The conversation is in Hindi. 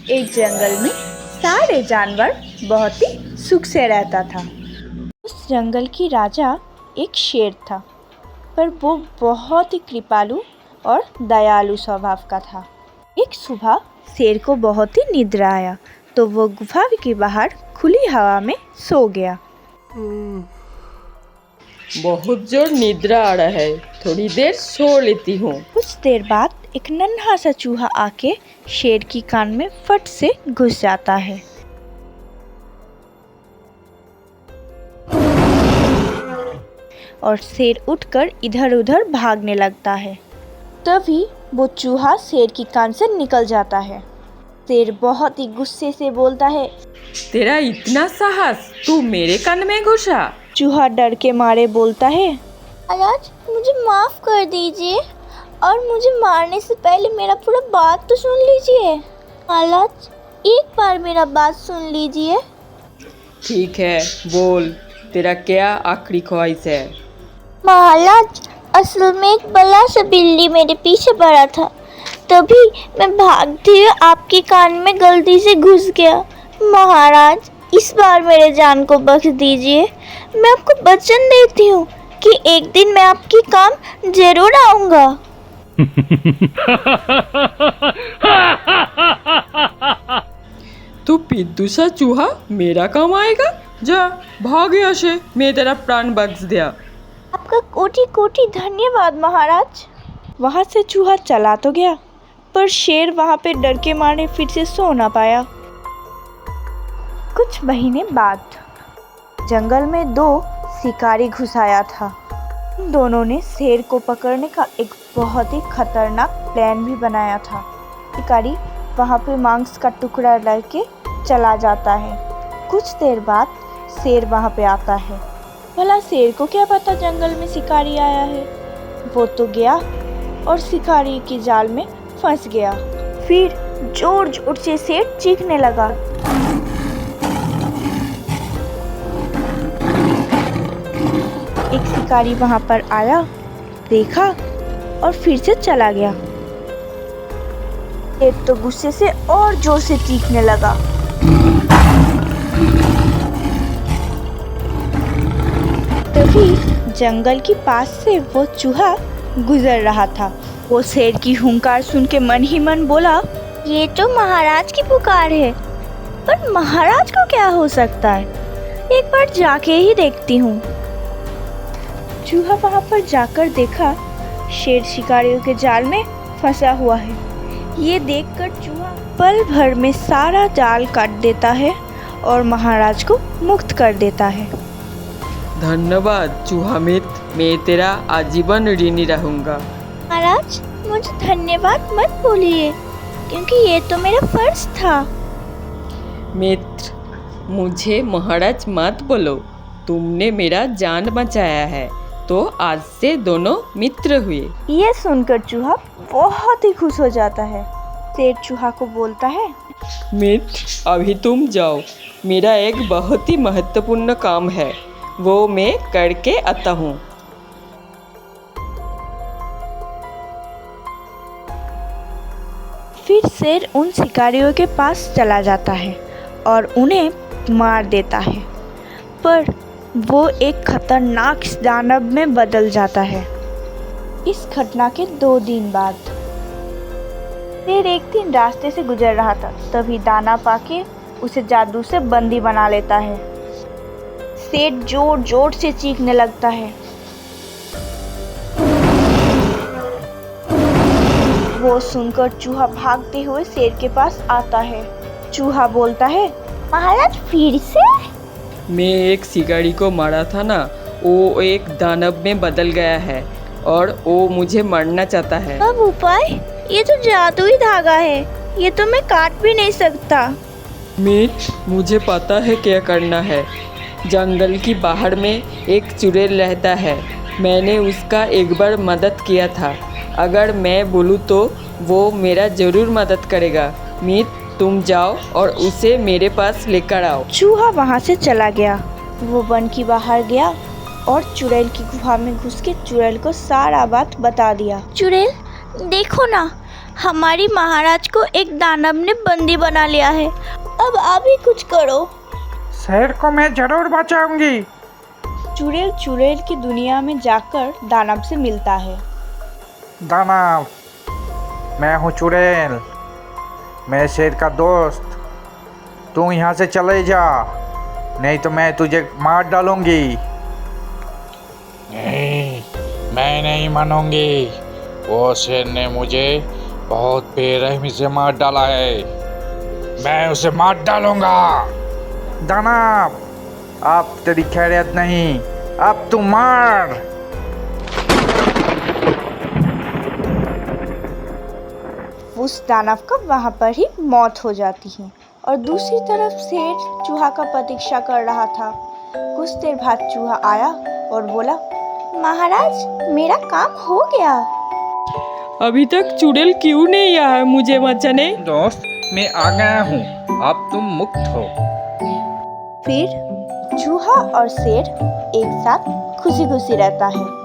एक जंगल में सारे जानवर बहुत ही सुख से रहता था। उस जंगल की राजा एक शेर था, पर वो बहुत ही कृपालु और दयालु स्वभाव का था। एक सुबह शेर को बहुत ही निद्रा आया, तो वो गुफा के बाहर खुली हवा में सो गया। बहुत जोर निद्रा आ रहा है, थोड़ी देर सो लेती हूँ। कुछ देर बाद एक नन्हा सा चूहा आके शेर की कान में फट से घुस जाता है। और शेर उठकर इधर उधर भागने लगता है। तभी वो चूहा शेर की कान से निकल जाता है। शेर बहुत ही गुस्से से बोलता है, तेरा इतना साहस, तू मेरे कान में घुसा? चूहा डर के मारे बोलता है, महाराज मुझे माफ कर दीजिए और मुझे मारने से पहले मेरा पूरा बात तो सुन लीजिए। महाराज एक बार मेरा बात सुन लीजिए। ठीक है, बोल, तेरा क्या आखिरी ख्वाहिश है? महाराज असल में एक बड़ा सा बिल्ली मेरे पीछे पड़ा था, तभी मैं भागते हुए आपके कान में गलती से घुस गया। महाराज इस बार मेरे जान को बख्श दीजिए। मैं आपको वचन देती हूँ कि एक दिन मैं आपके काम जरूर आऊँगा। तू पिद्दू सा चूहा मेरा काम आएगा? जा भाग यहाँ से, मैं तेरा प्राण बख्श दिया। आपका कोटि कोटि धन्यवाद महाराज। वहाँ से चूहा चला तो गया, पर शेर वहाँ पे डर के मारे फिर से सो ना पाया। कुछ महीने बाद जंगल में दो शिकारी घुस आया था। उन दोनों ने शेर को पकड़ने का एक बहुत ही खतरनाक प्लान भी बनाया था। शिकारी वहाँ पे मांस का टुकड़ा लेके चला जाता है। कुछ देर बाद शेर वहाँ पे आता है। भला शेर को क्या पता जंगल में शिकारी आया है। वो तो गया और शिकारी की जाल में फंस गया। फिर जोर जोर से शेर चीखने लगा। एक शिकारी वहां पर आया, देखा और फिर से चला गया। शेर तो गुस्से से और जोर से चीखने लगा। तभी जंगल के पास से वो चूहा गुजर रहा था। वो शेर की हुंकार सुन के मन ही मन बोला, ये तो महाराज की पुकार है। पर महाराज को क्या हो सकता है, एक बार जाके ही देखती हूँ। चूहा वहाँ पर जाकर देखा, शेर शिकारियों के जाल में फंसा हुआ है। ये देखकर चूहा पल भर में सारा जाल काट देता है और महाराज को मुक्त कर देता है। धन्यवाद चूहा मित्र, मैं तेरा आजीवन ऋणी रहूंगा। महाराज मुझे धन्यवाद मत बोलिए, क्योंकि ये तो मेरा फर्ज था। मित्र, मुझे महाराज मत बोलो, तुमने मेरा जान बचाया है, तो आज से दोनों मित्र हुए। ये सुनकर चूहा बहुत ही खुश हो जाता है। शेर चूहा को बोलता है, मित्र अभी तुम जाओ, मेरा एक बहुत ही महत्वपूर्ण काम है, वो मैं करके आता हूँ। फिर शेर उन शिकारियों के पास चला जाता है और उन्हें मार देता है, पर वो एक खतरनाक दानव में बदल जाता है। इस घटना के 2 दिन बाद शेर एक दिन रास्ते से गुजर रहा था, तभी दाना पाके उसे जादू से बंदी बना लेता है। शेर जोर जोर से चीखने लगता है। वो सुनकर चूहा भागते हुए शेर के पास आता है। चूहा बोलता है, महाराज फिर से? मैं एक शिकारी को मारा था ना, वो एक दानव में बदल गया है और वो मुझे मारना चाहता है। अब उपाय? ये तो जादुई धागा है, ये तो मैं काट भी नहीं सकता। मुझे पता है क्या करना है। जंगल की बाहर में एक चुड़ैल रहता है, मैंने उसका एक बार मदद किया था। अगर मैं बोलूँ तो वो मेरा ज़रूर मदद करेगा। तुम जाओ और उसे मेरे पास लेकर आओ। चूहा वहाँ से चला गया। वो वन की बाहर गया और चुड़ैल की गुफा में घुस के चुड़ैल को सारा बात बता दिया। चुड़ैल देखो ना, हमारी महाराज को एक दानव ने बंदी बना लिया है। अब आप ही कुछ करो। शेर को मैं जरूर बचाऊंगी। चुड़ैल चुड़ैल की दुनिया में जाकर दानव से मिलता है। दानव, मैं हूँ चुड़ैल, मैं शेर का दोस्त। तू यहाँ से चले जा, नहीं तो मैं तुझे मार डालूंगी। नहीं, मैं नहीं मानूंगी। वो शेर ने मुझे बहुत बेरहमी से मार डाला है। मैं उसे मार डालूंगा। दानव, अब तेरी खैरियत नहीं, अब तू मार। उस दानव का वहाँ पर ही मौत हो जाती है और दूसरी तरफ शेर चूहा का प्रतीक्षा कर रहा था। कुछ देर बाद चूहा आया और बोला, महाराज, मेरा काम हो गया। अभी तक चुड़ैल क्यों नहीं आया मुझे बचाने? दोस्त, मैं आ गया हूँ, अब तुम मुक्त हो। फिर चूहा और शेर एक साथ खुशी खुशी रहता है।